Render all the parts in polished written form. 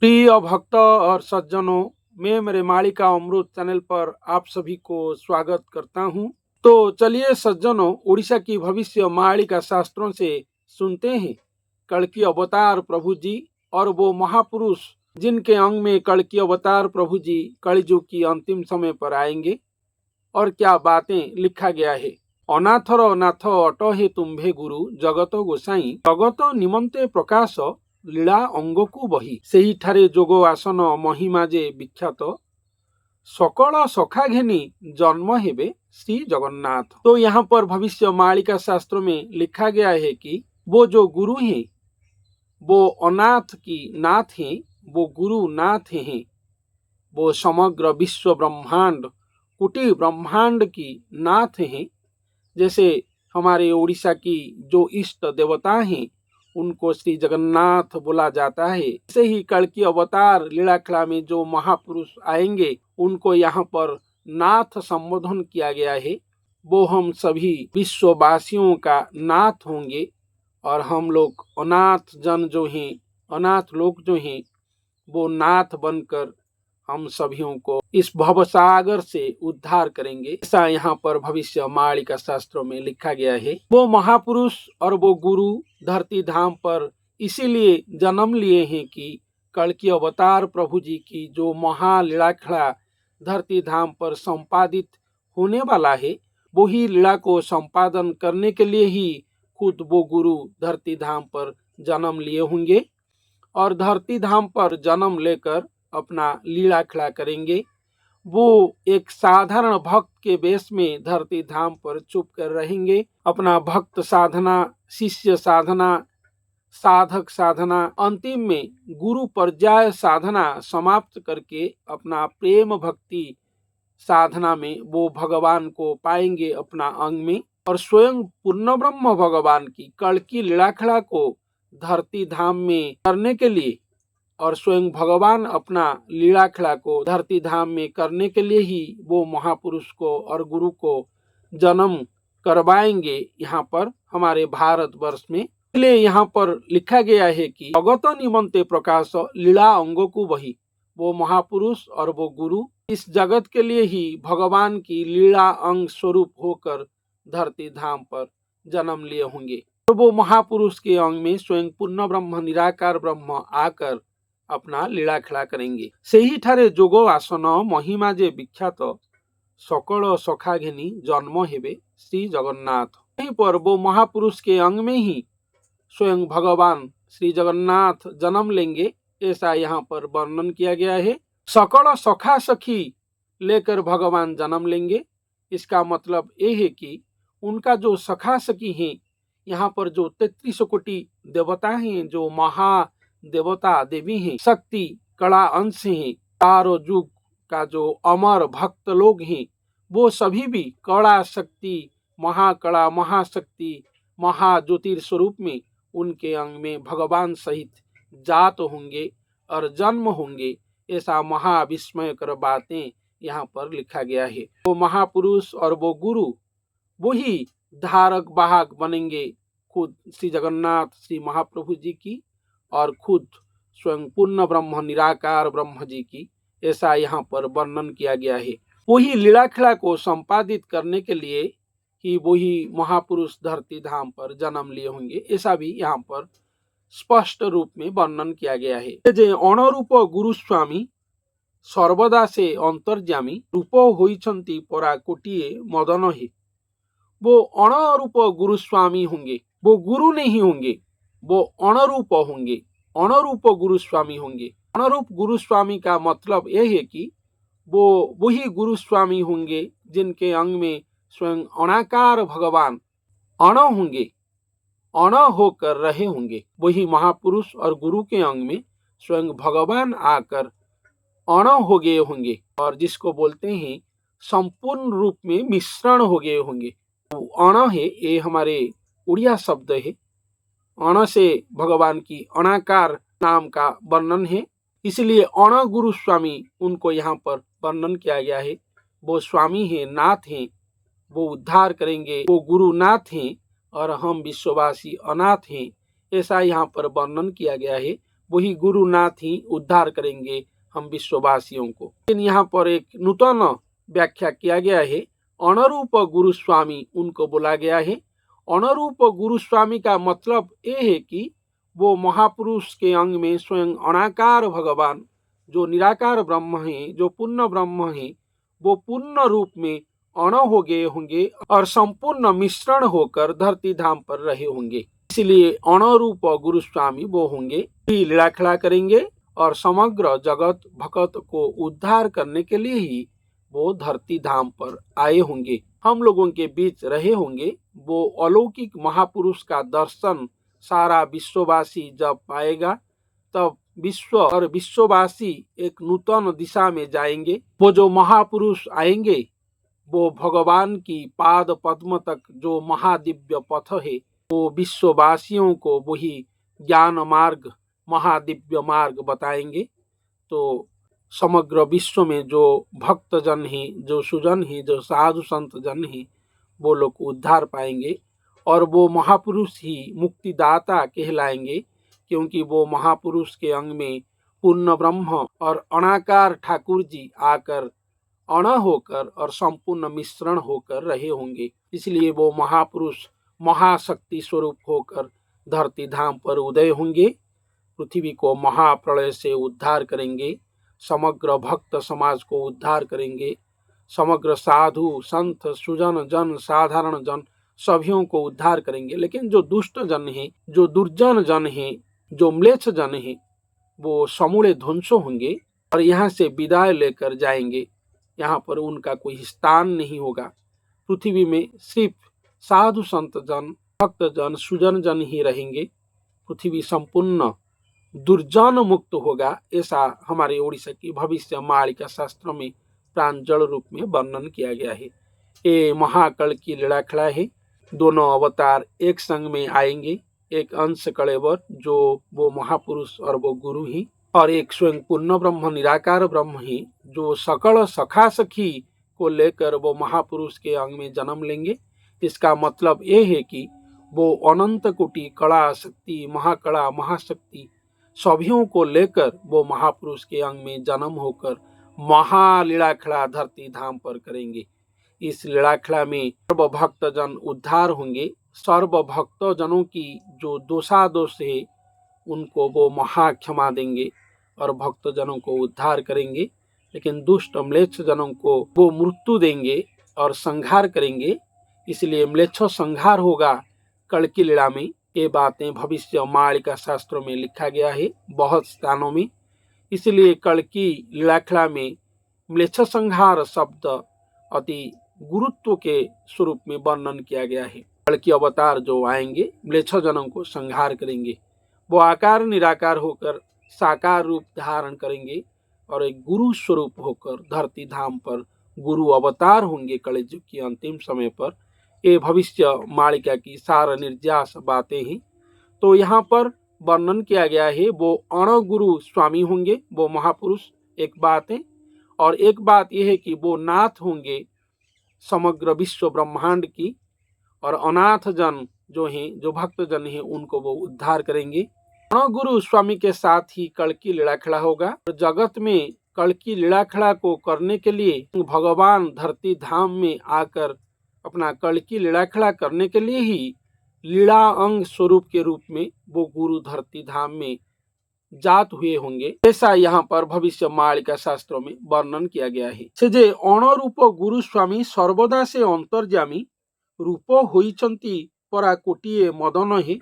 प्रिय भक्त और सज्जनों, मैं मेरे मालिका अमृत चैनल पर आप सभी को स्वागत करता हूं। तो चलिए सज्जनों, उड़ीसा की भविष्य मालिका शास्त्रों से सुनते हैं कल्कि अवतार प्रभु जी और वो महापुरुष जिनके अंग में कल्कि अवतार प्रभु जी कलियुग की अंतिम समय पर आएंगे और क्या बातें लिखा गया है। अनाथर नाथ अटहे तुम्भे गुरु जगत गोसाई जगत निमंते प्रकाश लीला अंग को बही सेही ठारे जोग आसन महिमा जे विख्यात सकल सखा घेनी जन्म हेबे श्री जगन्नाथ। तो यहाँ पर भविष्य मालिका शास्त्र में लिखा गया है कि वो जो गुरु हैं वो अनाथ की नाथ हैं, वो गुरु नाथ हैं, वो समग्र विश्व ब्रह्मांड कुटी ब्रह्मांड की नाथ हैं। जैसे हमारे उड़ीसा की जो इष्ट देवता हैं उनको श्री जगन्नाथ बोला जाता है, ऐसे ही कल्कि अवतार लीलाखला में जो महापुरुष आएंगे उनको यहाँ पर नाथ संबोधन किया गया है। वो हम सभी विश्ववासियों का नाथ होंगे और हम लोग अनाथ जन जो हैं, अनाथ लोग जो हैं, वो नाथ बनकर हम सभियों को इस भवसागर से उद्धार करेंगे, ऐसा यहाँ पर भविष्य मालिका शास्त्रों में लिखा गया है। वो महापुरुष और वो गुरु धरती धाम पर इसीलिए जन्म लिए हैं कि कल्कि अवतार प्रभु जी की जो महालीलाखला धरती धाम पर संपादित होने वाला है, वही लीला को संपादन करने के लिए ही खुद वो गुरु धरती धाम पर जन्म लिए होंगे और धरती धाम पर जन्म लेकर अपना लीला खिला करेंगे। वो एक साधारण भक्त के वेश में धरती धाम पर चुप कर रहेंगे, अपना भक्त साधना, शिष्य साधना, साधक साधना, अंतिम में गुरु पर्याय साधना समाप्त करके अपना प्रेम भक्ति साधना में वो भगवान को पाएंगे अपना अंग में और स्वयं पूर्ण ब्रह्म भगवान की कल्कि लीलाखला को धरती धाम में करने के लिए और स्वयं भगवान अपना लीलाखला को धरती धाम में करने के लिए ही वो महापुरुष को और गुरु को जन्म करवाएंगे यहाँ पर हमारे भारतवर्ष में। इसलिए यहाँ पर लिखा गया है कि जगत निमंते प्रकाश लीला अंगों को बही, वो महापुरुष और वो गुरु इस जगत के लिए ही भगवान की लीला अंग स्वरूप होकर धरती धाम पर जन्म लिए होंगे और वो महापुरुष के अंग में स्वयं पूर्ण ब्रह्म निराकार ब्रह्म आकर अपना लीला खिला करेंगे। सेही ठारे जोग आसन महिमा जे विख्यात सकल सखा घेनी जन्म हेबे श्री जगन्नाथ। यहीं पर वो महापुरुष के अंग में ही स्वयं भगवान श्री जगन्नाथ जन्म लेंगे, ऐसा यहाँ पर वर्णन किया गया है। सकल सखा सखी लेकर भगवान जन्म लेंगे, इसका मतलब ये है कि उनका जो सखा सखी हैं, यहाँ पर जो 33 कोटि देवता हैं, जो महा देवता देवी हैं, शक्ति कला अंश हैं, चारों युग का जो अमर भक्त लोग हैं, वो सभी भी कला शक्ति महाकला महाशक्ति महाज्योतिर स्वरूप में उनके अंग में भगवान सहित जात होंगे और जन्म होंगे। ऐसा महाविस्मयकर बातें यहाँ पर लिखा गया है। वो महापुरुष और वो गुरु वही धारक वाहक बनेंगे खुद श्री जगन्नाथ श्री महाप्रभु जी की और खुद स्वयं पूर्ण ब्रह्म निराकार ब्रह्म जी की, ऐसा यहाँ पर वर्णन किया गया है। वही लीलाखिला को संपादित करने के लिए ही वही महापुरुष धरती धाम पर जन्म लिए होंगे, ऐसा भी यहाँ पर स्पष्ट रूप में वर्णन किया गया है। जे अणरूप गुरु स्वामी सर्वदा से अंतर्यामी रूप होइछंती परा कोटिए मदन है। वो अणरूप गुरु स्वामी होंगे, वो गुरु नहीं होंगे, वो अणरूप होंगे, अणरूप गुरु स्वामी होंगे। अणरूप गुरु स्वामी का मतलब यह है कि वो वही गुरु स्वामी होंगे जिनके अंग में स्वयं अणाकार भगवान अण होंगे, अण होकर रहे होंगे। वही महापुरुष और गुरु के अंग में स्वयं भगवान आकर अण हो गए होंगे और जिसको बोलते हैं संपूर्ण रूप में मिश्रण हो गए होंगे। अण है, ये हमारे उड़िया शब्द है। अण से भगवान की अणाकार नाम का वर्णन है, इसलिए अण गुरु स्वामी उनको यहाँ पर वर्णन किया गया है। वो स्वामी हैं, नाथ हैं, वो उद्धार करेंगे, वो गुरु नाथ हैं और हम विश्ववासी अनाथ हैं, ऐसा यहाँ पर वर्णन किया गया है। वही गुरुनाथ ही उद्धार करेंगे हम विश्ववासियों को। लेकिन यहाँ पर एक नूतन व्याख्या किया गया है। अणरूप गुरु स्वामी उनको बोला गया है। अणरूप गुरु स्वामी का मतलब ये है कि वो महापुरुष के अंग में स्वयं अनाकार भगवान जो निराकार ब्रह्म है, जो पूर्ण ब्रह्म है, वो पूर्ण रूप में अण हो गए होंगे और संपूर्ण मिश्रण होकर धरती धाम पर रहे होंगे। इसलिए अणरूप गुरु स्वामी वो होंगे, लीला खड़ा करेंगे और समग्र जगत भगत को उद्धार करने के लिए ही वो धरती धाम पर आए होंगे, हम लोगों के बीच रहे होंगे। वो अलौकिक महापुरुष का दर्शन सारा विश्ववासी जब पाएगा तब विश्व और विश्ववासी एक नूतन दिशा में जाएंगे। वो जो महापुरुष आएंगे वो भगवान की पाद पद्म तक जो महादिव्य पथ है वो विश्ववासियों को वही ज्ञान मार्ग महादिव्य मार्ग बताएंगे। तो समग्र विश्व में जो भक्त जन है, जो सुजन है, जो साधु संत जन है, वो लोग उद्धार पाएंगे और वो महापुरुष ही मुक्तिदाता कहलाएंगे, क्योंकि वो महापुरुष के अंग में पूर्ण ब्रह्म और अनाकार ठाकुर जी आकर अण होकर और संपूर्ण मिश्रण होकर रहे होंगे। इसलिए वो महापुरुष महाशक्ति स्वरूप होकर धरती धाम पर उदय होंगे, पृथ्वी को महाप्रलय से उद्धार करेंगे, समग्र भक्त समाज को उद्धार करेंगे, समग्र साधु संत सुजन जन साधारण जन सभियों को उद्धार करेंगे। लेकिन जो दुष्ट जन है, जो दुर्जन जन है, जो म्लेच्छ जन है, वो समूले ध्वंस होंगे और यहाँ से विदाई लेकर जाएंगे। यहाँ पर उनका कोई स्थान नहीं होगा। पृथ्वी में सिर्फ साधु संत जन भक्त जन सुजन जन ही रहेंगे। पृथ्वी संपूर्ण दुर्जन मुक्त होगा, ऐसा हमारे ओडिशा की भविष्य मालिका शास्त्र में प्रांजल रूप में वर्णन किया गया है। ये महाकल की लीला खड़ा है। दोनों अवतार एक संग में आएंगे, एक अंश कलेवर जो वो महापुरुष और वो गुरु ही, और एक स्वयं पूर्ण ब्रह्म निराकार ब्रह्म ही जो सकल सखा सखी को लेकर वो महापुरुष के अंग में जन्म लेंगे। इसका मतलब ये है कि वो अनंत कोटि कला शक्ति महाकला महाशक्ति सभियों को लेकर वो महापुरुष के अंग में जन्म होकर महालीला खड़ा धरती धाम पर करेंगे। इस लीला खड़ा में सर्व भक्त जन उद्धार होंगे। सर्व भक्त जनों की जो दोषादोष है उनको वो महा क्षमा देंगे और भक्त जनों को उद्धार करेंगे। लेकिन दुष्ट म्लेच्छ जनों को वो मृत्यु देंगे और संहार करेंगे। इसलिए म्लेच्छ संहार होगा कल की लीला में। ये बातें भविष्य मालिका शास्त्रों में लिखा गया है बहुत स्थानों में। इसलिए कल की लीलाखला में म्लेच्छ संहार शब्द अति गुरुत्व के स्वरूप में वर्णन किया गया है। कल की अवतार जो आएंगे म्लेच्छ जनों को संहार करेंगे। वो आकार निराकार होकर साकार रूप धारण करेंगे और एक गुरु स्वरूप होकर धरती धाम पर गुरु अवतार होंगे कलियुग की अंतिम समय पर। ये भविष्य मालिका की सार निर्यास बातें हैं। तो यहाँ पर वर्णन किया गया है वो अण गुरु स्वामी होंगे, वो महापुरुष एक बात है। और एक बात यह है कि वो नाथ होंगे समग्र विश्व ब्रह्मांड की, और अनाथ जन जो हैं, जो भक्त जन हैं, उनको वो उद्धार करेंगे। अण गुरु स्वामी के साथ ही कल की लीला खड़ा होगा। जगत में कल की लीला खड़ा को करने के लिए भगवान धरती धाम में आकर अपना कल की लीला खड़ा करने के लिए ही लीला अंग स्वरूप के रूप में वो गुरु धरती धाम में जात हुए होंगे, ऐसा यहाँ पर भविष्य मालिका शास्त्रों में वर्णन किया गया है। से जे अण रूप गुरु स्वामी सर्वदा से अंतर्जामी रूप होइचंती परा कोटिए मदन है।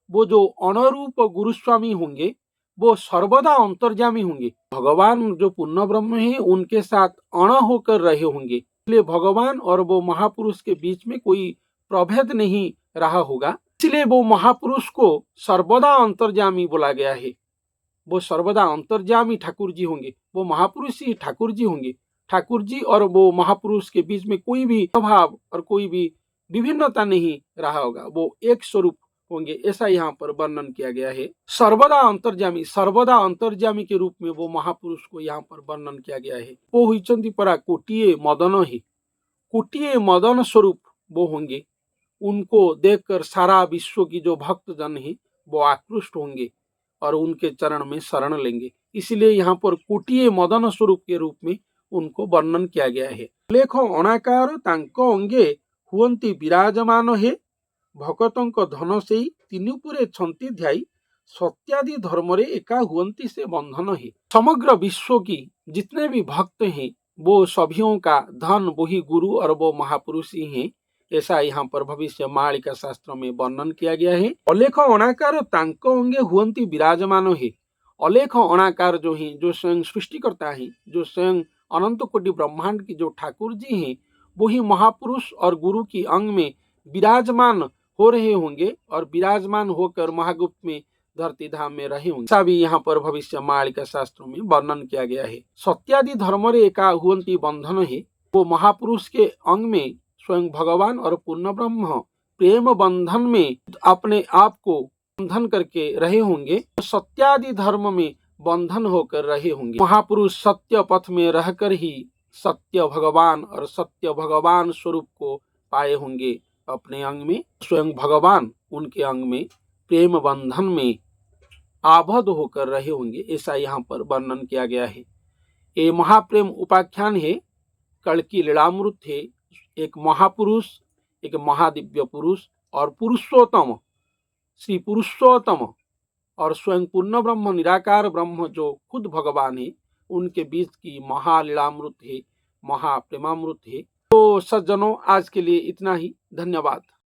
वो जो अणरूप गुरुस्वामी होंगे वो सर्वदा अंतर्जामी होंगे। भगवान जो पूर्ण ब्रह्म है उनके साथ अण होकर रहे होंगे। इसलिए भगवान और वो महापुरुष के बीच में कोई प्रभेद नहीं रहा होगा। इसलिए वो महापुरुष को सर्वदा अंतर्जामी बोला गया है। वो सर्वदा अंतर्जामी ठाकुर जी होंगे, वो महापुरुष ही ठाकुर जी होंगे। ठाकुर जी और वो महापुरुष के बीच में कोई भी अभाव और कोई भी विभिन्नता नहीं रहा होगा, वो एक स्वरूप होंगे, ऐसा यहाँ पर वर्णन किया गया है। सर्वदा अंतर्जामी के रूप में वो महापुरुष को यहाँ पर वर्णन किया गया है। वो हुई परा कोटिए मदन ही, कोटिए मदन स्वरूप वो होंगे। उनको देखकर सारा विश्व की जो भक्त जन है वो आकृष्ट होंगे। और उनके चरण में शरण लेंगे। इसलिए यहाँ पर कुटिये मदन स्वरूप के रूप में उनको वर्णन किया गया है। लेख अणाकार तांको अंगे हुअंती विराजमान हे भगतों धन से तीन पुरे छंती ध्याई सत्यादि धर्म रे एका हुअंती से बंधन है। समग्र विश्व की जितने भी भक्त हैं वो सभियों का धन वही गुरु और वो महापुरुष ही हैं। ऐसा यहाँ पर भविष्य मालिका शास्त्र में वर्णन किया गया है। अलेख अणाकार तांको अंगे हुअंती विराजमान है। अलेख अणाकार जो है, जो स्वयं सृष्टि करता है, जो स्वयं अनंत कोटि ब्रह्मांड की जो ठाकुर जी हैं, वही महापुरुष और गुरु की अंग में विराजमान हो रहे होंगे और विराजमान होकर महागुप्त में धरती धाम में रहे होंगे। ऐसा भी यहाँ पर भविष्य मालिका शास्त्रों में वर्णन किया गया है। सत्यादि धर्म रे एका हुअंती बंधन है। वो महापुरुष के अंग में स्वयं भगवान और पूर्ण ब्रह्म प्रेम बंधन में अपने आप को बंधन करके रहे होंगे। सत्यादि धर्म में बंधन होकर रहे होंगे। महापुरुष सत्य पथ में रहकर ही सत्य भगवान और सत्य भगवान स्वरूप को पाए होंगे अपने अंग में। स्वयं भगवान उनके अंग में प्रेम बंधन में आबद्ध होकर रहे होंगे। ऐसा यहाँ पर वर्णन किया गया है। ये महाप्रेम उपाख्यान है, कल्कि लीलामृत है। एक महापुरुष, एक महादिव्य पुरुष और पुरुषोत्तम, श्री पुरुषोत्तम और स्वयं पूर्ण ब्रह्म निराकार ब्रह्म जो खुद भगवान है, उनके बीच की महालीलामृत है, महाप्रेमामृत है। तो सज्जनों, आज के लिए इतना ही। धन्यवाद।